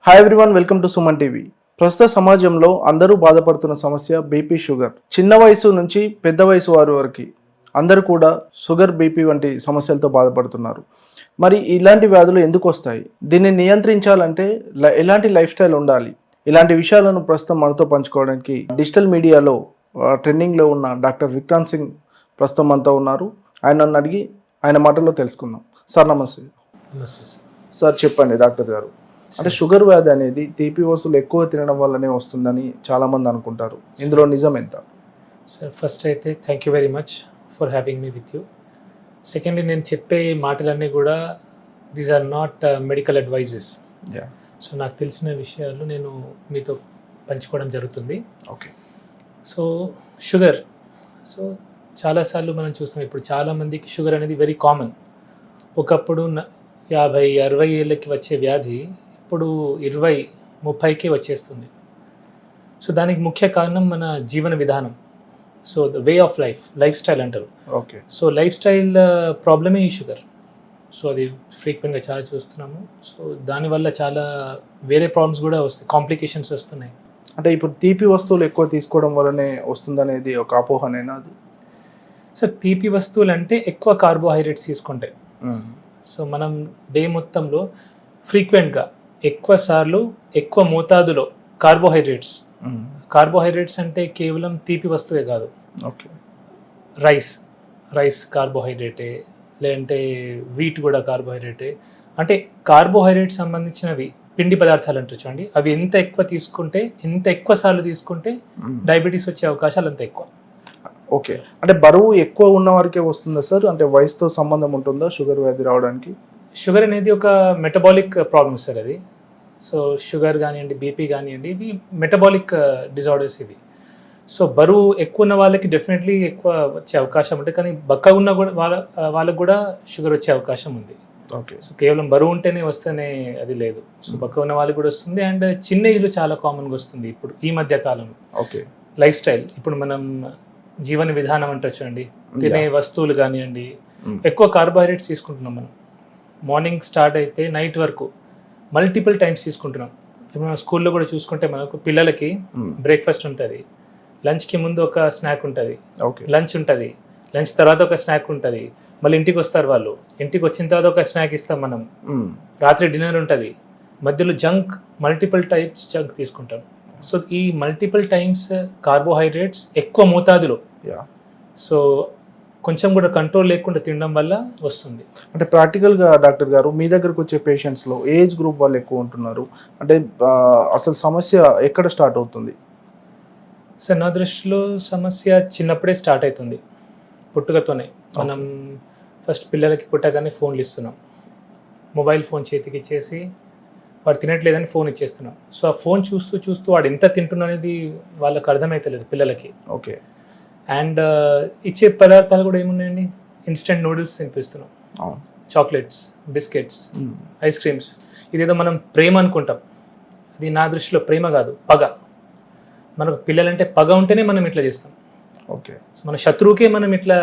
Hi everyone, welcome to Suman TV. ప్రస్తుత సమాజంలో అందరూ బాధపడుతున్న సమస్య బీపీ, షుగర్. చిన్న వయసు నుంచి పెద్ద వయసు వారి వరకు అందరూ కూడా షుగర్, బీపీ వంటి సమస్యలతో బాధపడుతున్నారు. మరి ఇలాంటి వ్యాధులు ఎందుకు వస్తాయి? దీన్ని నియంత్రించాలంటే ఎలాంటి లైఫ్ స్టైల్ ఉండాలి? ఇలాంటి విషయాలను ప్రస్తుతం మనతో పంచుకోవడానికి డిజిటల్ మీడియాలో ట్రెండింగ్లో ఉన్న డాక్టర్ విక్రాంత్ సింగ్ ప్రస్తుతం మనతో ఉన్నారు. ఆయనను అడిగి ఆయన మాటల్లో తెలుసుకుందాం. సార్ నమస్తే. సార్ చెప్పండి డాక్టర్ గారు, అంటే షుగర్ వ్యాధి అనేది తీపి వస్తువులు ఎక్కువ తినడం వల్లనే వస్తుందని చాలామంది అనుకుంటారు. ఇందులో నిజం ఎంత? సార్ ఫస్ట్ అయితే thank you very much for having me with you. Secondly, నేను చెప్పే మాటలన్నీ కూడా these are not medical advises. So నాకు తెలిసిన విషయాలు నేను మీతో పంచుకోవడం జరుగుతుంది. ఓకే. సో షుగర్, సో చాలాసార్లు మనం చూస్తాం, ఇప్పుడు చాలామందికి షుగర్ అనేది వెరీ కామన్. ఒకప్పుడు 50-60 ఏళ్ళకి వచ్చే వ్యాధి ఇప్పుడు 20-30కి వచ్చేస్తుంది. సో దానికి ముఖ్య కారణం మన జీవన విధానం. So the way of life style అంటారు. ఓకే. సో లైఫ్ స్టైల్ ప్రాబ్లమే ఈ షుగర్. సో అది ఫ్రీక్వెంట్గా చాలా చూస్తున్నాము. సో దానివల్ల చాలా వేరే ప్రాబ్లమ్స్ కూడా వస్తాయి, కాంప్లికేషన్స్ వస్తున్నాయి. అంటే ఇప్పుడు తీపి వస్తువులు ఎక్కువ తీసుకోవడం వల్లనే వస్తుందనేది ఒక అపోహనేనా అది? సార్ తీపి వస్తువులు అంటే ఎక్కువ కార్బోహైడ్రేట్స్ తీసుకుంటే. సో మనం డే మొత్తంలో ఫ్రీక్వెంట్గా ఎక్కువ సార్లు ఎక్కువ మోతాదులో కార్బోహైడ్రేట్స్ అంటే కేవలం తీపి వస్తువే కాదు. ఓకే. రైస్ కార్బోహైడ్రేటే, లేదంటే వీట్ కూడా కార్బోహైడ్రేటే. అంటే కార్బోహైడ్రేట్ సంబంధించినవి పిండి పదార్థాలు అంటారు చూడండి, అవి ఎంత ఎక్కువ సార్లు తీసుకుంటే డయాబెటీస్ వచ్చే అవకాశాలు అంత ఎక్కువ. ఓకే. అంటే బరువు ఎక్కువ ఉన్న వారికే వస్తుందా సార్? అంటే వయసుతో సంబంధం ఉంటుందా షుగర్ వ్యాధి రావడానికి? షుగర్ అనేది ఒక మెటబాలిక్ ప్రాబ్లమ్ సార్ అది. సో షుగర్ కానివ్వండి, బీపీ కానివ్వండి, ఇవి మెటబాలిక్ డిజార్డర్స్ ఇవి. సో బరువు ఎక్కువ ఉన్న వాళ్ళకి డెఫినెట్లీ ఎక్కువ వచ్చే అవకాశం ఉంటుంది, కానీ బక్కగా ఉన్న కూడా వాళ్ళకు కూడా షుగర్ వచ్చే అవకాశం ఉంది. ఓకే. సో కేవలం బరువు ఉంటేనే వస్తేనే అది లేదు. సో బక్కగా ఉన్న వాళ్ళకి కూడా వస్తుంది, అండ్ చిన్న ఏజ్లో చాలా కామన్గా వస్తుంది ఇప్పుడు ఈ మధ్య కాలంలో. ఓకే. లైఫ్ స్టైల్, ఇప్పుడు మనం జీవన విధానం అంటారు చూడండి, తినే వస్తువులు కానివ్వండి, ఎక్కువ కార్బోహైడ్రేట్స్ తీసుకుంటున్నాం మనం. మార్నింగ్ స్టార్ట్ అయితే నైట్ వరకు మల్టిపుల్ టైమ్స్ తీసుకుంటున్నాం. ఇప్పుడు మనం స్కూల్లో కూడా చూసుకుంటే మనకు పిల్లలకి బ్రేక్ఫాస్ట్ ఉంటుంది, లంచ్కి ముందు ఒక స్నాక్ ఉంటుంది, లంచ్ ఉంటుంది, లంచ్ తర్వాత ఒక స్నాక్ ఉంటుంది, మళ్ళీ ఇంటికి వస్తారు వాళ్ళు, ఇంటికి వచ్చిన తర్వాత ఒక స్నాక్ ఇస్తాం మనం, రాత్రి డిన్నర్ ఉంటుంది, మధ్యలో మల్టిపుల్ టైప్స్ జంక్ తీసుకుంటాం. సో ఈ మల్టిపుల్ టైమ్స్ కార్బోహైడ్రేట్స్ ఎక్కువ మోతాదులో, సో కొంచెం కూడా కంట్రోల్ లేకుండా తినడం వల్ల వస్తుంది. అంటే ప్రాక్టికల్గా డాక్టర్ గారు, మీ దగ్గరకు వచ్చే పేషెంట్స్లో ఏజ్ గ్రూప్ వాళ్ళు ఎక్కువ ఉంటున్నారు, అంటే అసలు సమస్య ఎక్కడ స్టార్ట్ అవుతుంది? సార్ నా దృష్టిలో సమస్య చిన్నప్పుడే స్టార్ట్ అవుతుంది, పుట్టుకతోనే. మనం ఫస్ట్ పిల్లలకి పుట్టగానే ఫోన్లు ఇస్తున్నాం, మొబైల్ ఫోన్ చేతికి ఇచ్చేసి వాడు తినట్లేదని ఫోన్ ఇచ్చేస్తున్నాం. సో ఆ ఫోన్ చూస్తూ వాడు ఎంత తింటున్నా అనేది వాళ్ళకి అర్థమవుతలేదు పిల్లలకి. ఓకే. అండ్ ఇచ్చే పదార్థాలు కూడా ఏమున్నాయండి, ఇన్స్టెంట్ నూడిల్స్ తినిపిస్తున్నాం, చాక్లెట్స్, బిస్కెట్స్, ఐస్ క్రీమ్స్. ఇదేదో మనం ప్రేమ అనుకుంటాం, అది నా దృష్టిలో ప్రేమ కాదు, పగ. మనకు పిల్లలంటే పగ ఉంటేనే మనం ఇట్లా చేస్తాం. ఓకే. మన శత్రువుకే మనం ఇట్లా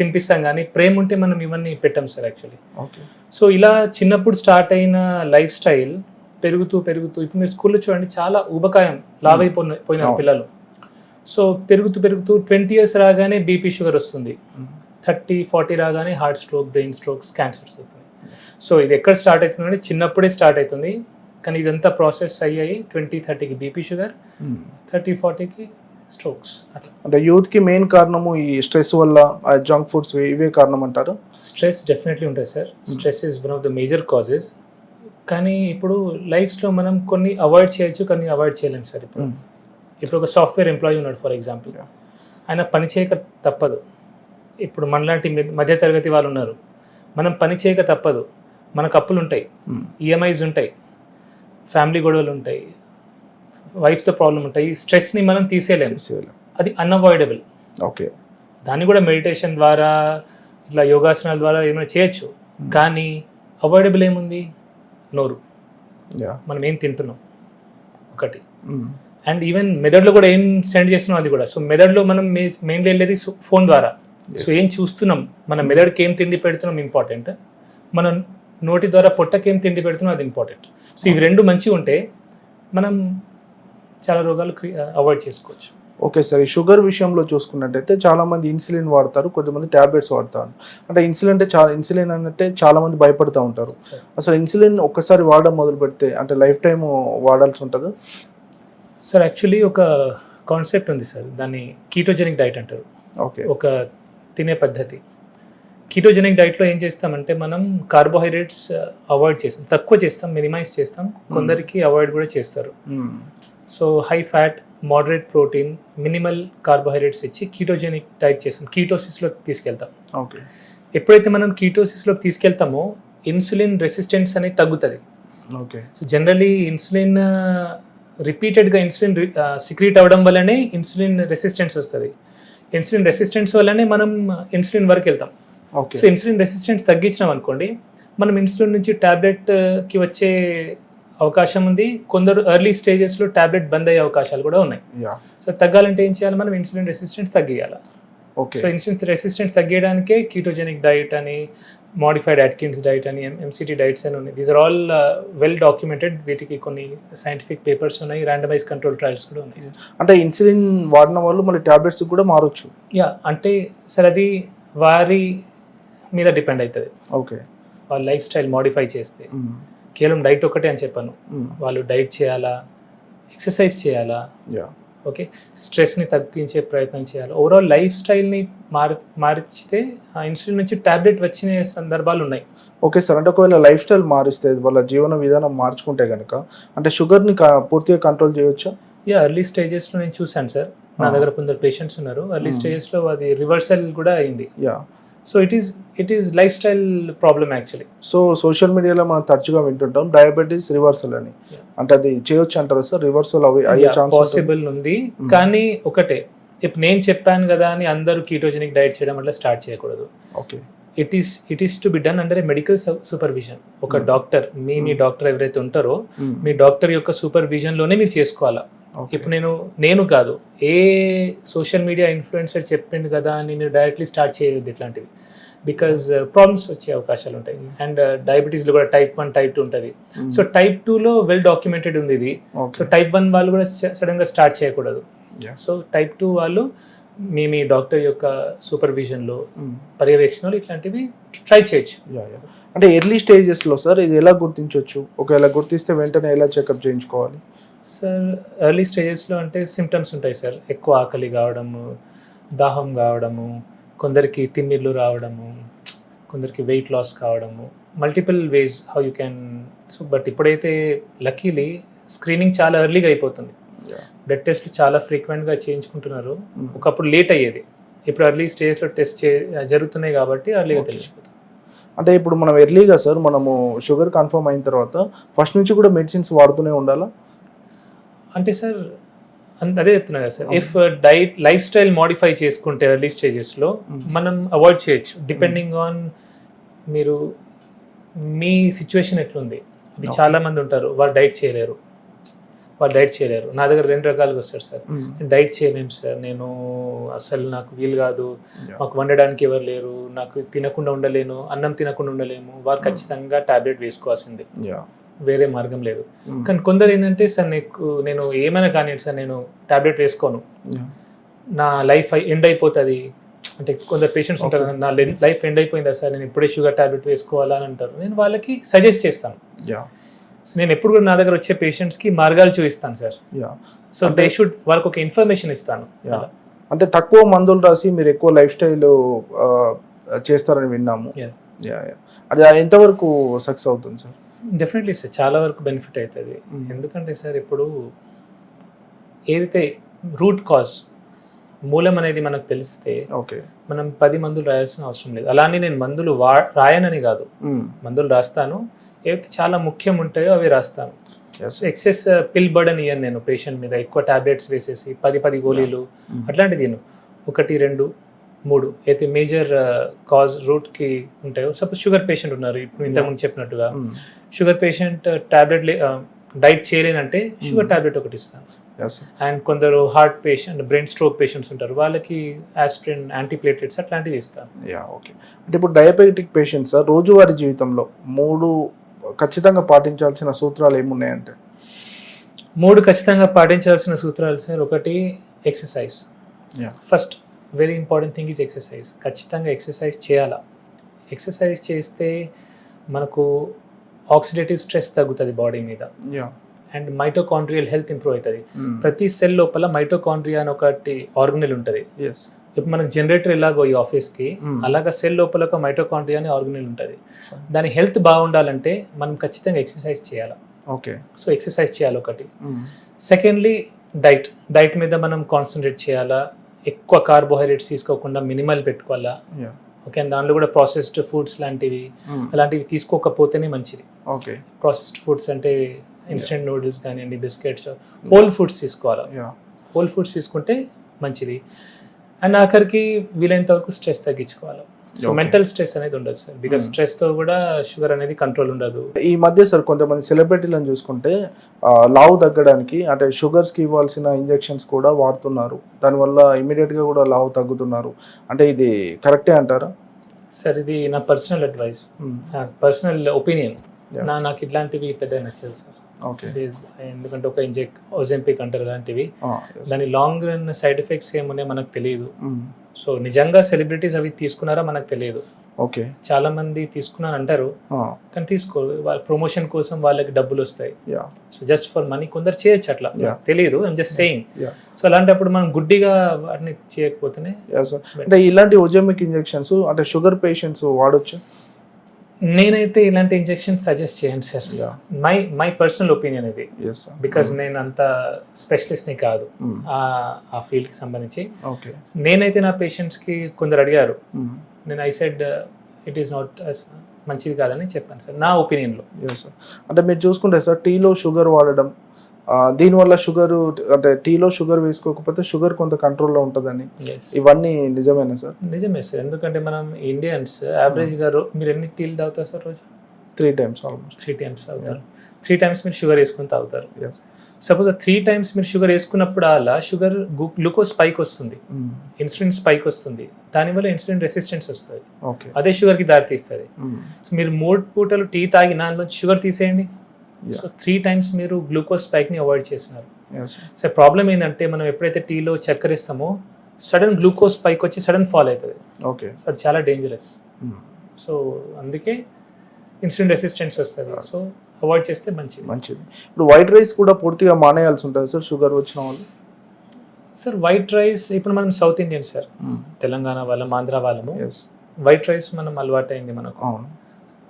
తినిపిస్తాం, కానీ ప్రేమ ఉంటే మనం ఇవన్నీ పెట్టాం సార్ యాక్చువల్లీ. ఓకే. సో ఇలా చిన్నప్పుడు స్టార్ట్ అయిన లైఫ్ స్టైల్ పెరుగుతూ ఇప్పుడు మీరు స్కూల్లో చూడండి, చాలా ఊబకాయం లావైపోయిన పిల్లలు. సో పెరుగుతూ 20 years రాగానే బీపీ, షుగర్ వస్తుంది, 30-40 రాగానే heart stroke, brain strokes, cancers అవుతుంది. సో ఇది ఎక్కడ స్టార్ట్ అవుతుందంటే చిన్నప్పుడే స్టార్ట్ అవుతుంది, కానీ ఇదంతా ప్రాసెస్ అయ్యాయి 20-30కి బీపీ, షుగర్, 30-40కి స్ట్రోక్స్. అట్లా అంటే యూత్కి మెయిన్ కారణము ఈ స్ట్రెస్ వల్ల, జంక్ ఫుడ్స్ ఇవే కారణం అంటారు? స్ట్రెస్ డెఫినెట్లీ ఉంటుంది sir. Stress is one of the major causes. కానీ ఇప్పుడు లైఫ్స్లో మనం కొన్ని అవాయిడ్ చేయొచ్చు, కొన్ని అవాయిడ్ చేయలేము సార్. ఇప్పుడు ఒక సాఫ్ట్వేర్ ఎంప్లాయీ ఉన్నాడు ఫర్ ఎగ్జాంపుల్, ఆయన పని చేయక తప్పదు. ఇప్పుడు మనలాంటి మధ్యతరగతి వాళ్ళు ఉన్నారు, మనం పని చేయక తప్పదు. మనకు అప్పులు ఉంటాయి, ఈఎంఐస్ ఉంటాయి, ఫ్యామిలీ గొడవలు ఉంటాయి, వైఫ్తో ప్రాబ్లం ఉంటాయి. స్ట్రెస్ని మనం తీసేయలేము, అది అన్అవాయిడబుల్. ఓకే. దాన్ని కూడా మెడిటేషన్ ద్వారా, ఇట్లా యోగాసనాల ద్వారా ఏమైనా చేయొచ్చు, కానీ అవాయిడబుల్ ఏముంది? నోరు, మనం ఏం తింటున్నాం ఒకటి, అండ్ ఈవెన్ మెదడులో కూడా ఏం సెండ్ చేస్తున్నాం అది కూడా. సో మెదడులో మనం మెయిన్లీ వెళ్ళేది ఫోన్ ద్వారా. సో ఏం చూస్తున్నాం, మన మెదడుకి ఏం తిండి పెడుతున్నాం ఇంపార్టెంట్, మన నోటి ద్వారా పొట్టకి ఏం తిండి పెడుతున్నాం అది ఇంపార్టెంట్. సో ఇవి రెండు మంచిగా ఉంటే మనం చాలా రోగాలు అవాయిడ్ చేసుకోవచ్చు. ఓకే సార్, ఈ షుగర్ విషయంలో చూసుకున్నట్టయితే చాలామంది ఇన్సులిన్ వాడతారు, కొంతమంది ట్యాబ్లెట్స్ వాడతారు. అంటే ఇన్సులిన్ అంటే చాలామంది భయపడుతూ ఉంటారు. అసలు ఇన్సులిన్ ఒక్కసారి వాడడం మొదలు పెడితే అంటే లైఫ్ టైం వాడాల్సి ఉంటుంది? సార్ యాక్చువల్లీ ఒక కాన్సెప్ట్ ఉంది సార్, దాన్ని కీటోజెనిక్ డైట్ అంటారు. ఓకే. ఒక తినే పద్ధతి. కీటోజెనిక్ డైట్లో ఏం చేస్తామంటే మనం కార్బోహైడ్రేట్స్ అవాయిడ్ చేస్తాం, తక్కువ చేస్తాం, మినిమైజ్ చేస్తాం, కొందరికి అవాయిడ్ కూడా చేస్తారు. So high fat, moderate protein, minimal carbohydrates ఇచ్చి కీటోజెనిక్ డైట్ చేస్తాం, కీటోసిస్లోకి తీసుకెళ్తాం. ఓకే. ఎప్పుడైతే మనం కీటోసిస్లోకి తీసుకెళ్తామో ఇన్సులిన్ రెసిస్టెన్స్ అనేది తగ్గుతుంది. ఓకే. సో జనరలీ ఇన్సులిన్ రిపీటెడ్గా ఇన్సులిన్ సిక్రీట్ అవ్వడం వల్లనే ఇన్సులిన్ రెసిస్టెన్స్ వస్తుంది. ఇన్సులిన్ రెసిస్టెన్స్ వల్లనే మనం ఇన్సులిన్ వరకు వెళ్తాం. ఓకే. సో ఇన్సులిన్ రెసిస్టెన్స్ తగ్గించినాం అనుకోండి, మనం ఇన్సులిన్ నుంచి ట్యాబ్లెట్కి వచ్చే అవకాశం ఉంది. కొందరు ఎర్లీ స్టేజెస్లో ట్యాబ్లెట్ బంద్ అయ్యే అవకాశాలు కూడా ఉన్నాయి. సో తగ్గాలంటే ఏం చేయాలి, మనం ఇన్సులిన్ రెసిస్టెన్స్ తగ్గియాలి. ఓకే. సో ఇన్సులిన్ రెసిస్టెన్స్ తగ్గించడానికే కీటోజెనిక్ డైట్ అని, మోడిఫైడ్ అట్కిన్స్ డైట్ అని, ఎంసిటీ డైట్స్ అని ఉన్నాయి. These are all well documented. వీటికి కొన్ని సైంటిఫిక్ పేపర్స్ ఉన్నాయి, ర్యాండమైజ్ కంట్రోల్ ట్రయల్స్ కూడా ఉన్నాయి. అంటే ఇన్సులిన్ వాడిన వాళ్ళు మళ్ళీ ట్యాబ్లెట్స్ కూడా మారొచ్చు? అంటే సార్ అది వారి మీద డిపెండ్ అవుతుంది. ఓకే. వాళ్ళ లైఫ్ స్టైల్ మోడిఫై చేస్తే, కేవలం డైట్ ఒకటే అని చెప్పాను, వాళ్ళు డైట్ చేయాలా, ఎక్సర్సైజ్ చేయాలా, ఓకే, స్ట్రెస్ని తగ్గించే ప్రయత్నం చేయాలి, ఓవరాల్ లైఫ్ స్టైల్ని మార్చితే ఆ ఇన్సులిన్ నుంచి ట్యాబ్లెట్ వచ్చిన సందర్భాలు ఉన్నాయి. ఓకే సార్, అంటే ఒకవేళ లైఫ్ స్టైల్ మారిస్తే, వాళ్ళ జీవన విధానం మార్చుకుంటే కనుక అంటే షుగర్ని పూర్తిగా కంట్రోల్ చేయవచ్చా? ఎర్లీ స్టేజెస్లో నేను చూశాను సార్, నా దగ్గర కొందరు పేషెంట్స్ ఉన్నారు, ఎర్లీ స్టేజెస్లో అది రివర్సల్ కూడా అయింది. So it is life style problem actually. So social మీడియాలో మనం తరచుగా వింటుంటాం డయాబెటీస్ రివర్సల్ అని, అంటే అది చేయొచ్చు అంటారా సార్? రివర్సల్ అయ్యే ఛాన్స్ పాసిబుల్ ఉంది, కానీ ఒకటే, ఇప్పుడు నేను చెప్పాను కదా అని అందరూ కీటోజెనిక్ డైట్ చేయడం అట్లా స్టార్ట్ చేయకూడదు. Okay. It is to be done under A medical supervision. ఒక డాక్టర్, మీ డాక్టర్ ఎవరైతే ఉంటారో మీ డాక్టర్ యొక్క సూపర్విజన్లోనే మీరు చేసుకోవాలా. ఇప్పుడు నేను కాదు, ఏ సోషల్ మీడియా ఇన్ఫ్లుయెన్సర్ చెప్పిండు కదా అని మీరు డైరెక్ట్లీ స్టార్ట్ చేయలేదు ఇట్లాంటివి, బికాజ్ ప్రాబ్లమ్స్ వచ్చే అవకాశాలు ఉంటాయి. అండ్ డయాబెటీస్లో కూడా టైప్ 1, టైప్ 2 ఉంటుంది. సో టైప్ 2లో వెల్ డాక్యుమెంటెడ్ ఉంది ఇది. సో టైప్ 1 వాళ్ళు కూడా సడన్గా స్టార్ట్ చేయకూడదు. సో టైప్ 2 వాళ్ళు మీ డాక్టర్ యొక్క సూపర్విజన్లో, పర్యవేక్షణలో ఇట్లాంటివి ట్రై చేయొచ్చు. అంటే ఎర్లీ స్టేజెస్లో సార్ ఇది ఎలా గుర్తించవచ్చు? ఒకవేళ గుర్తిస్తే వెంటనే ఎలా చెకప్ చేయించుకోవాలి? సార్ ఎర్లీ స్టేజెస్లో అంటే సిమ్టమ్స్ ఉంటాయి సార్, ఎక్కువ ఆకలి కావడము, దాహం కావడము, కొందరికి తిమ్మిర్లు రావడము, కొందరికి వెయిట్ లాస్ కావడము, multiple ways how you can. So but ఇప్పుడైతే లక్కీలీ స్క్రీనింగ్ చాలా ఎర్లీగా అయిపోతుంది, బ్లడ్ టెస్ట్లు చాలా ఫ్రీక్వెంట్గా చేయించుకుంటున్నారు. ఒకప్పుడు లేట్ అయ్యేది, ఇప్పుడు ఎర్లీ స్టేజ్లో టెస్ట్ జరుగుతున్నాయి కాబట్టి ఎర్లీగా తెలిసిపోతుంది. అంటే ఇప్పుడు మనం ఎర్లీగా సార్ మనము షుగర్ కన్ఫర్మ్ అయిన తర్వాత ఫస్ట్ నుంచి కూడా మెడిసిన్స్ వాడుతూనే ఉండాలా? అంటే సార్ అదే చెప్తున్నా కదా sir, if diet life style modify చేసుకుంటే ఎర్లీ స్టేజెస్లో మనం అవాయిడ్ చేయొచ్చు, డిపెండింగ్ ఆన్ మీరు మీ సిచ్యువేషన్ ఎట్లుంది. అది చాలా మంది ఉంటారు వాళ్ళు డైట్ చేయలేరు. నా దగ్గర 2 రకాలుగా వస్తారు సార్, డైట్ చేయలేము సార్, నేను అసలు నాకు వీలు కాదు, మాకు వండడానికి ఎవరు లేరు, నాకు తినకుండా ఉండలేను, అన్నం తినకుండా ఉండలేము, వారు ఖచ్చితంగా టాబ్లెట్ వేసుకోవాల్సిందే, వేరే మార్గం లేదు. కానీ కొందరు ఏంటంటే సార్ నేను ఏమైనా కానీ సార్ నేను టాబ్లెట్ వేసుకోను, నా లైఫ్ ఎండ్ అయిపోతుంది అంటే కొందరు పేషెంట్స్ ఉంటారు, నా లైఫ్ ఎండ్ అయిపోయిందా సార్, నేను ఇప్పుడే షుగర్ టాబ్లెట్ వేసుకోవాలా అని అంటారు. నేను వాళ్ళకి సజెస్ట్ చేస్తాను. సో నేను ఎప్పుడు కూడా నా దగ్గర వచ్చే పేషెంట్స్కి మార్గాలు చూపిస్తాను సార్. సో దే షుడ్, వాళ్ళకి ఒక ఇన్ఫర్మేషన్ ఇస్తాను. అంటే తక్కువ మందులు రాసి మీరు ఎక్కువ లైఫ్ స్టైల్ చేస్తారని విన్నాము. అది ఎంతవరకు సక్సెస్ అవుతుంది సార్? డెఫినెట్లీ సార్, చాలా వరకు బెనిఫిట్ అవుతుంది. ఎందుకంటే సార్ ఇప్పుడు ఏదైతే రూట్ కాజ్, మూలం అనేది మనకు తెలిస్తే మనం 10 మందులు రాయాల్సిన అవసరం లేదు. అలానే నేను మందులు రాయనని కాదు, మందులు రాస్తాను, ఏవైతే చాలా ముఖ్యం ఉంటాయో అవి రాస్తాను. ఎక్సెస్ పిల్ బర్డన్ ఇయ్యను నేను పేషెంట్ మీద, ఎక్కువ టాబ్లెట్స్ వేసేసి 10 గోళీలు అట్లాంటిది 1, 2, 3 అయితే మేజర్ కాజ్ రూట్కి ఉంటాయో. సపోజ్ షుగర్ పేషెంట్ ఉన్నారు, ఇప్పుడు ఇంతకుముందు చెప్పినట్టుగా షుగర్ పేషెంట్ టాబ్లెట్ డైట్ చేయలేనంటే షుగర్ టాబ్లెట్ ఒకటి ఇస్తాను. అండ్ కొందరు heart patient, brain stroke patients ఉంటారు, వాళ్ళకి ఆస్పిరిన్, యాంటీప్లేటెట్స్ అట్లాంటివి ఇస్తాను. ఓకే. అంటే ఇప్పుడు డయాబెటిక్ పేషెంట్స్ రోజువారీ జీవితంలో 3 ఖచ్చితంగా పాటించాల్సిన సూత్రాలు ఏమున్నాయంటే? 3 ఖచ్చితంగా పాటించాల్సిన సూత్రాలు సార్. ఒకటి exercise. Yeah. First very important thing is exercise. ఖచ్చితంగా ఎక్సర్సైజ్ చేయాలా. ఎక్సర్సైజ్ చేస్తే మనకు ఆక్సిడేటివ్ స్ట్రెస్ తగ్గుతుంది బాడీ మీద yeah. And mitochondrial health improve అవుతుంది. ప్రతి సెల్ లోపల మైటోకాండ్రియా అని ఒకటి ఆర్గనెల్ ఉంటుంది. ఎస్. ఇప్పుడు మనకు జనరేటర్ ఎలాగో ఈ ఆఫీస్కి అలాగా సెల్ లోపల ఒక మైటోకాండ్రియా అని ఆర్గనెల్ ఉంటుంది. దాని హెల్త్ బాగుండాలంటే మనం ఖచ్చితంగా ఎక్సర్సైజ్ చేయాలి. ఓకే. సో ఎక్సర్సైజ్ చేయాలి ఒకటి. సెకండ్లీ డైట్ మీద మనం కాన్సన్ట్రేట్ చేయాలా. ఎక్కువ కార్బోహైడ్రేట్స్ తీసుకోకుండా మినిమల్ పెట్టుకోవాలా. యా. ఓకే. అండ్ దాంట్లో కూడా ప్రాసెస్డ్ ఫుడ్స్ లాంటివి అలాంటివి తీసుకోకపోతేనే మంచిది. ఓకే. ప్రాసెస్డ్ ఫుడ్స్ అంటే ఇన్స్టెంట్ నూడిల్స్ కానివ్వండి, బిస్కెట్స్, హోల్ ఫుడ్స్ తీసుకోవాలి. యా. హోల్ ఫుడ్స్ తీసుకుంటే మంచిది. అండ్ ఆఖరికి వీలైనంత వరకు స్ట్రెస్ తగ్గించుకోవాలి. సో మెంటల్ స్ట్రెస్ అనేది ఉండదు సార్. బికాస్ స్ట్రెస్తో కూడా షుగర్ అనేది కంట్రోల్ ఉండదు. ఈ మధ్య సార్ కొంతమంది సెలబ్రిటీలను చూసుకుంటే లావు తగ్గడానికి అంటే షుగర్స్కి ఇవ్వాల్సిన ఇంజెక్షన్స్ కూడా వాడుతున్నారు. దానివల్ల ఇమీడియట్గా కూడా లావు తగ్గుతున్నారు. అంటే ఇది కరెక్టే అంటారా? సార్ ఇది నా పర్సనల్ అడ్వైస్, నా పర్సనల్ ఒపీనియన్. నాకు ఇట్లాంటివి పెద్ద నచ్చదు సార్. ఓకే. ఎందుకంటే ఒక ఓజెంపిక్ అంటారు అలాంటివి, దాని లాంగ్ రన్ సైడ్ ఎఫెక్ట్స్ ఏమున్నాయో మనకు తెలియదు. సో నిజంగా సెలబ్రిటీస్ అవి తీసుకున్నారా మనకు తెలియదు. ఓకే. చాలా మంది తీసుకున్నాను అంటారు కానీ తీసుకో, వాళ్ళ ప్రమోషన్ కోసం వాళ్ళకి డబ్బులు వస్తాయి. సో జస్ట్ ఫర్ మనీ కొందరు చేయొచ్చు, అట్లా తెలియదు. I'm just saying. సో అలాంటప్పుడు మనం గుడ్డిగా వాటిని చేయకపోతేనే. అంటే ఇలాంటి ఓజెమిక్ ఇంజెక్షన్స్ అంటే షుగర్ పేషెంట్స్ వాడొచ్చు? నేనైతే ఇలాంటి ఇంజెక్షన్ సజెస్ట్ చేయను సార్. మై పర్సనల్ ఒపీనియన్ ఇది. బికాస్ నేను అంత స్పెషలిస్ట్ని కాదు ఆ ఫీల్డ్కి సంబంధించి. నేనైతే నా పేషెంట్స్కి కొందరు అడిగారు, నేను I said it is not మంచిది కాదని చెప్పాను సార్, నా ఒపీనియన్లో. అంటే మీరు చూసుకుంటే సార్ టీలో షుగర్ వాడడం, దీనివల్ల షుగర్ అంటే టీలో షుగర్ వేసుకోకపోతే షుగర్ కొంత కంట్రోల్లో ఉంటుందని, ఇవన్నీ నిజమేనా సార్? నిజమే సార్. ఎందుకంటే మనం ఇండియన్స్ యావరేజ్గా మీరు ఎన్ని టీలు తాగుతారు సార్ రోజు? 3 times ఆల్మోస్ట్. 3 times తాగుతారు. 3 times మీరు షుగర్ వేసుకొని తాగుతారు. సపోజ్ 3 times మీరు షుగర్ వేసుకున్నప్పుడు అలా షుగర్ గ్లూకోజ్ స్పైక్ వస్తుంది, ఇన్సులిన్ స్పైక్ వస్తుంది. దానివల్ల ఇన్సులిన్ రెసిస్టెన్స్ వస్తుంది. అదే షుగర్కి దారి తీస్తుంది. సో మీరు 3 పూటలు టీ తాగి దానిలో షుగర్ తీసేయండి. సో 3 times మీరు గ్లూకోజ్ స్పైక్ని అవాయిడ్ చేస్తున్నారు. సో ప్రాబ్లం ఏంటంటే మనం ఎప్పుడైతే టీలో చక్కెర ఇస్తామో సడన్ గ్లూకోజ్ స్పైక్ వచ్చి సడన్ ఫాల్ అవుతుంది. ఓకే. సో అది చాలా డేంజరస్. సో అందుకే ఇన్సులిన్ రెసిస్టెన్స్ వస్తుంది. సో అవాయిడ్ చేస్తే మంచిది. ఇప్పుడు వైట్ రైస్ కూడా పూర్తిగా మానేయాల్సి ఉంటుంది సార్ షుగర్ వచ్చిన వాళ్ళు? సార్ వైట్ రైస్ ఇప్పుడు మనం సౌత్ ఇండియన్ సార్, తెలంగాణ వాళ్ళం, ఆంధ్ర వాళ్ళము, వైట్ రైస్ మనం అలవాటు అయింది మనకు.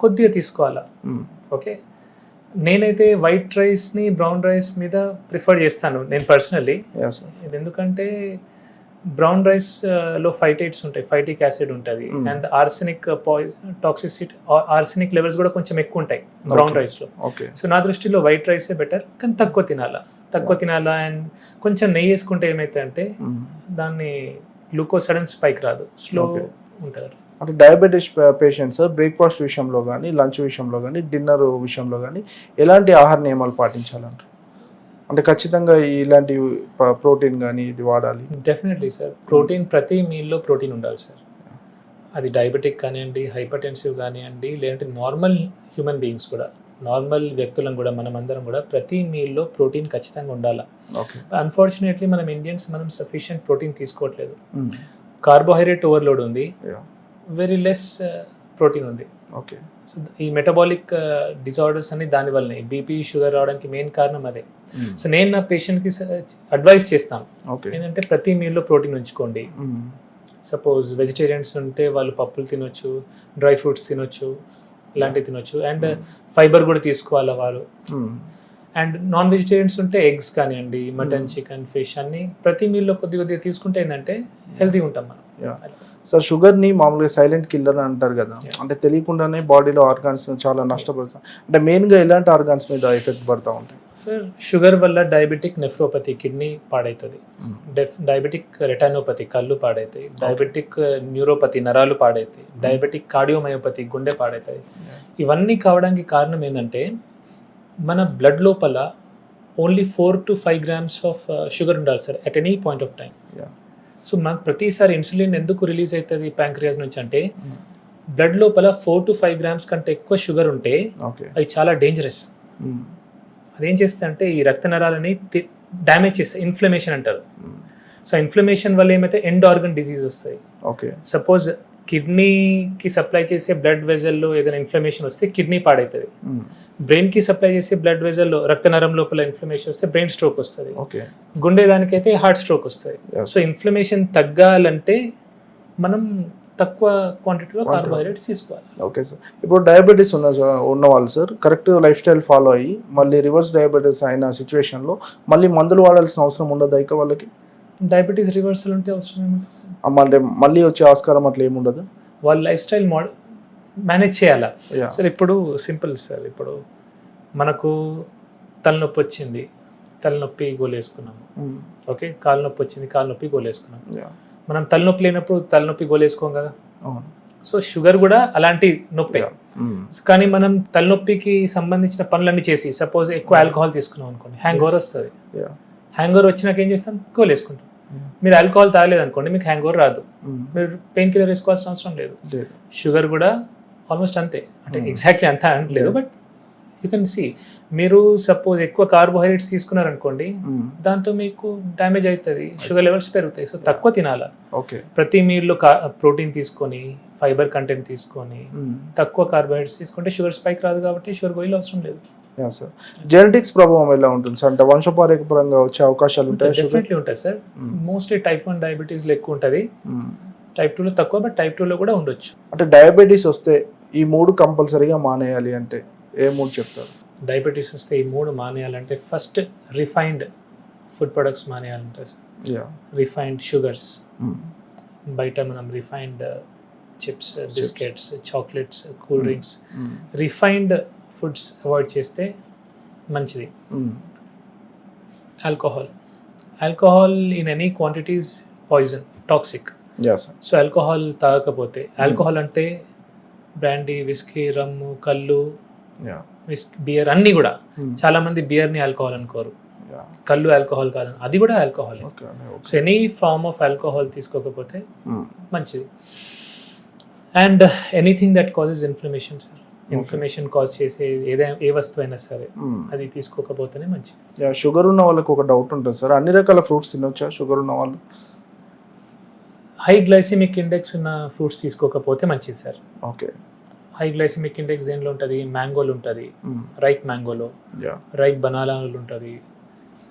కొద్దిగా తీసుకోవాలా. ఓకే. నేనైతే వైట్ రైస్ని బ్రౌన్ రైస్ మీద ప్రిఫర్ చేస్తాను నేను పర్సనల్లీ. ఎందుకంటే బ్రౌన్ రైస్లో ఫైటేట్స్ ఉంటాయి, ఫైటిక్ యాసిడ్ ఉంటుంది, and arsenic toxicity, arsenic levels కూడా కొంచెం ఎక్కువ ఉంటాయి బ్రౌన్ రైస్లో. సో నా దృష్టిలో వైట్ రైసే బెటర్, కానీ తక్కువ తినాలా. అండ్ కొంచెం నెయ్యి వేసుకుంటే ఏమైతే అంటే దాన్ని గ్లూకోజ్ సడన్ స్పైక్ రాదు, స్లో ఉంటారు. అంటే డయాబెటీస్ పేషెంట్స్ బ్రేక్ఫాస్ట్ విషయంలో కానీ, లంచ్ విషయంలో కానీ, డిన్నర్ విషయంలో కానీ ఎలాంటి ఆహార నియమాలు పాటించాలంటారు? అంటే ఖచ్చితంగా ఇలాంటి ప్రోటీన్ కానీ ఇది వాడాలి? Definitely sir. ప్రోటీన్ ప్రతి మీల్లో ప్రోటీన్ ఉండాలి సార్. అది డయాబెటిక్ కానివ్వండి, హైపర్టెన్సివ్ కానివ్వండి, లేదంటే నార్మల్ హ్యూమన్ బీయింగ్స్ కూడా, నార్మల్ వ్యక్తులను కూడా, మనం అందరం కూడా ప్రతి మీల్లో ప్రోటీన్ ఖచ్చితంగా ఉండాలి. అన్ఫార్చునేట్లీ మనం ఇండియన్స్ సఫిషియంట్ ప్రోటీన్ తీసుకోవట్లేదు. కార్బోహైడ్రేట్ ఓవర్లోడ్ ఉంది, వెరీ లెస్ ప్రోటీన్ ఉంది. ఓకే. సో ఈ మెటబాలిక్ డిజార్డర్స్ అని దానివల్లనే బీపీ, షుగర్ రావడానికి మెయిన్ కారణం అదే. సో నేను నా పేషెంట్కి అడ్వైస్ చేస్తాను ఏంటంటే ప్రతి మీల్లో ప్రోటీన్ ఉంచుకోండి. సపోజ్ వెజిటేరియన్స్ ఉంటే వాళ్ళు పప్పులు తినొచ్చు, డ్రై ఫ్రూట్స్ తినొచ్చు, ఇలాంటివి తినొచ్చు, అండ్ ఫైబర్ కూడా తీసుకోవాలి వాళ్ళు. అండ్ నాన్ వెజిటేరియన్స్ ఉంటే ఎగ్స్ కానివ్వండి, మటన్, చికెన్, ఫిష్ అన్ని ప్రతి మీల్లో కొద్దిగా తీసుకుంటే ఏంటంటే హెల్తీగా ఉంటాం మనం. సార్ షుగర్ని మామూలుగా సైలెంట్ కిల్లర్ అంటారు కదా, అంటే తెలియకుండానే బాడీలో ఆర్గాన్స్ చాలా నష్టపడతాం. అంటే మెయిన్గా ఎలాంటి ఆర్గాన్స్ మీద ఎఫెక్ట్ పడుతూ ఉంటాయి సార్? షుగర్ వల్ల డయాబెటిక్ నెఫ్రోపతి, కిడ్నీ పాడవుతుంది. డయాబెటిక్ రెటానోపతి, కళ్ళు పాడవుతాయి. డయాబెటిక్ న్యూరోపతి, నరాలు పాడవుతాయి. డయాబెటిక్ కార్డియోమయోపతి, గుండె పాడవుతాయి. ఇవన్నీ కావడానికి కారణం ఏంటంటే మన బ్లడ్ లోపల only 4 to 5 grams of sugar ఉండాలి sir at any point of time. So మనకు ప్రతిసారి ఇన్సులిన్ ఎందుకు రిలీజ్ అవుతుంది ప్యాంక్రియాస్ నుంచి అంటే బ్లడ్ లోపల 4 to 5 grams కంటే ఎక్కువ షుగర్ ఉంటే అది చాలా డేంజరస్. అదేం చేస్తే అంటే ఈ రక్త నరాలని డ్యామేజ్ చేస్తాయి, ఇన్ఫ్లమేషన్ అంటారు. సో ఇన్ఫ్లమేషన్ వల్ల ఏమైతే ఎండ్ ఆర్గన్ డిసీజ్ వస్తాయి. ఓకే. సపోజ్ కిడ్నీకి సప్లై చేసే బ్లడ్ వెజల్లో ఏదైనా ఇన్ఫ్లమేషన్ వస్తే కిడ్నీ పాడవుతుంది. బ్రెయిన్కి సప్లై చేసే బ్లడ్ వెజల్లో రక్తనరం లోపల ఇన్ఫ్లమేషన్ వస్తే బ్రెయిన్ స్ట్రోక్ వస్తుంది. ఓకే. గుండె దానికైతే హార్ట్ స్ట్రోక్ వస్తుంది. సో ఇన్ఫ్లమేషన్ తగ్గాలంటే మనం తక్కువ క్వాంటిటీలో కార్బోహైడ్రేట్స్ తీసుకోవాలి. Okay sir. ఇప్పుడు డయాబెటీస్ ఉన్న వాళ్ళు sir correct life style follow అయ్యి మళ్ళీ రివర్స్ డయాబెటీస్ అయిన సిచ్యువేషన్లో మళ్ళీ మందులు వాడాల్సిన అవసరం ఉండదు ఇక వాళ్ళకి? డయాబెటీస్ రివర్సల్ ఉంటే అవసరం ఏమిటి సార్? అంటే మళ్ళీ వచ్చే ఆస్కారం అట్లా ఏముండదు? వాళ్ళ లైఫ్ స్టైల్ మేనేజ్ చేయాలా సార్? ఇప్పుడు సింపుల్ సార్, ఇప్పుడు మనకు తలనొప్పి వచ్చింది, తలనొప్పి గోలేసుకున్నాము. ఓకే, కాలు నొప్పి వచ్చింది, కాలు నొప్పి గోలేసుకున్నాం. మనం తలనొప్పి లేనప్పుడు తలనొప్పి గోలేసుకోం కదా. సో షుగర్ కూడా అలాంటి నొప్పి. కానీ మనం తలనొప్పికి సంబంధించిన పనులన్నీ చేసి సపోజ్ ఎక్కువ ఆల్కహాల్ తీసుకున్నాం అనుకోండి, హ్యాంగ్ ఓవర్ వస్తుంది. హ్యాంగ్ ఓవర్ వచ్చినాక ఏం చేస్తాం? గోలేసుకుంటాం. మీరు ఆల్కహాల్ తాగలేదు అనుకోండి, మీకు హ్యాంగ్ ఓవర్ రాదు, మీరు పెయిన్ కిల్లర్ వేసుకోవాల్సిన అవసరం లేదు. షుగర్ కూడా ఆల్మోస్ట్ అంతే, అంటే ఎగ్జాక్ట్లీ అంతా అనట్లేదు, బట్ యూ కెన్ సీ. మీరు సపోజ్ ఎక్కువ కార్బోహైడ్రేట్స్ తీసుకున్నారనుకోండి, దాంతో మీకు డ్యామేజ్ అవుతుంది, షుగర్ లెవెల్స్ పెరుగుతాయి. సో తక్కువ తినాలా. ఓకే. ప్రతి మీల్లో ప్రోటీన్ తీసుకొని, ఫైబర్ కంటెంట్ తీసుకొని, తక్కువ కార్బోహైడ్రేట్స్ తీసుకుంటే షుగర్ స్పైక్ రాదు, కాబట్టి షుగర్ గోయిల్ అవసరం లేదు. సార్ జెనెటిక్స్ ప్రభావం ఎలా ఉంటుంది సార్? అంటే వంశపారంపర్యంగా వచ్చే అవకాశాలు ఉంటాయి? డెఫినెట్లీ ఉంటాయి సార్. మోస్ట్లీ టైప్ 1 డయాబెటీస్లో ఎక్కువ ఉంటుంది, టైప్ 2లో తక్కువ, బట్ టైప్ 2లో కూడా ఉండొచ్చు. అంటే డయాబెటీస్ వస్తే ఈ 3 కంపల్సరీగా మానేయాలి అంటే ఏ 3 చెప్తారు? డయాబెటీస్ వస్తే ఈ 3 మానేయాలంటే ఫస్ట్ రిఫైన్డ్ ఫుడ్ ప్రొడక్ట్స్ మానేయాలంటే సార్. రిఫైన్డ్ షుగర్స్, బయట మనం refined chips, biscuits, chocolates, cool drinks, refined foods avoid చేస్తే మంచిది. Alcohol in any quantities poison, toxic. So alcohol తాగకపోతే, ఆల్కహాల్ అంటే బ్రాండీ, విస్కీ, రమ్ము, కళ్ళు, బియర్ అన్నీ కూడా. చాలా మంది బియర్ని ఆల్కహాల్ అనుకోరు, కళ్ళు ఆల్కహాల్ కాదు, అది కూడా alcohol. So any form of alcohol తీసుకోకపోతే మంచిది. And anything that causes inflammation sir, inflammation cause చేసే ఏ వస్తువు అయినా సరే అది తీసుకోకపోతేనే మంచిది. షుగర్ ఉన్న వాళ్ళకి ఒక డౌట్ ఉంటుంది సార్, అన్ని రకాల ఫ్రూట్స్ తినొచ్చా షుగర్ ఉన్న వాళ్ళు? హై గ్లైసిమిక్ ఇండెక్స్ ఉన్న ఫ్రూట్స్ తీసుకోకపోతే మంచిది sir. Okay. High glycemic index దేనిలో ఉంటుంది? మ్యాంగోలో ఉంటుంది, రైప్ మ్యాంగోలో, రైప్ బనానాలో ఉంటుంది,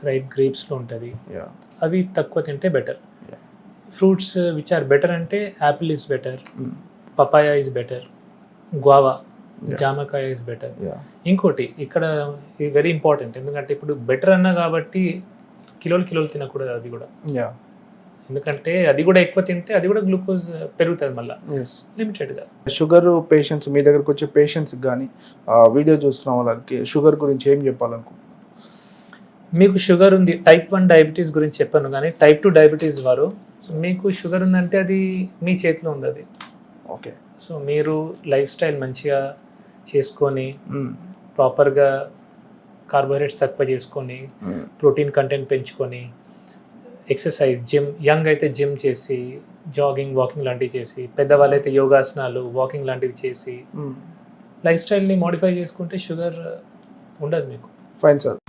రైప్ గ్రేప్స్లో ఉంటుంది. అవి తక్కువ తింటే better. Fruits which are better అంటే apple is better, papaya is better, guava, జామకాయ ఈజ్ బెటర్. ఇంకోటి ఇక్కడ ఇది వెరీ ఇంపార్టెంట్, ఎందుకంటే ఇప్పుడు బెటర్ అన్నా కాబట్టి కిలోలు తినకూడదు అది కూడా. ఎందుకంటే అది కూడా ఎక్కువ తింటే అది కూడా గ్లూకోజ్ పెరుగుతుంది మళ్ళీ లిమిటెడ్గా. షుగర్ పేషెంట్స్, మీ దగ్గరకు వచ్చే పేషెంట్స్కి కానీ వీడియో చూస్తున్న వాళ్ళకి షుగర్ గురించి ఏం చెప్పాలనుకుంటున్నాను? మీకు షుగర్ ఉంది, టైప్ 1 డయాబెటీస్ గురించి చెప్పాను, కానీ టైప్ 2 డయాబెటీస్ వారు మీకు షుగర్ ఉందంటే అది మీ చేతిలో ఉంది అది. ఓకే. సో మీరు లైఫ్ స్టైల్ మంచిగా చేసుకొని, ప్రాపర్గా కార్బోహైడ్రేట్స్ తక్కువ చేసుకొని, ప్రోటీన్ కంటెంట్ పెంచుకొని, ఎక్సర్సైజ్, జిమ్, యంగ్ అయితే జిమ్ చేసి, జాగింగ్, వాకింగ్ లాంటివి చేసి, పెద్దవాళ్ళైతే యోగాసనాలు, వాకింగ్ లాంటివి చేసి లైఫ్ స్టైల్ని మోడిఫై చేసుకుంటే షుగర్ ఉండదు మీకు. Fine sir.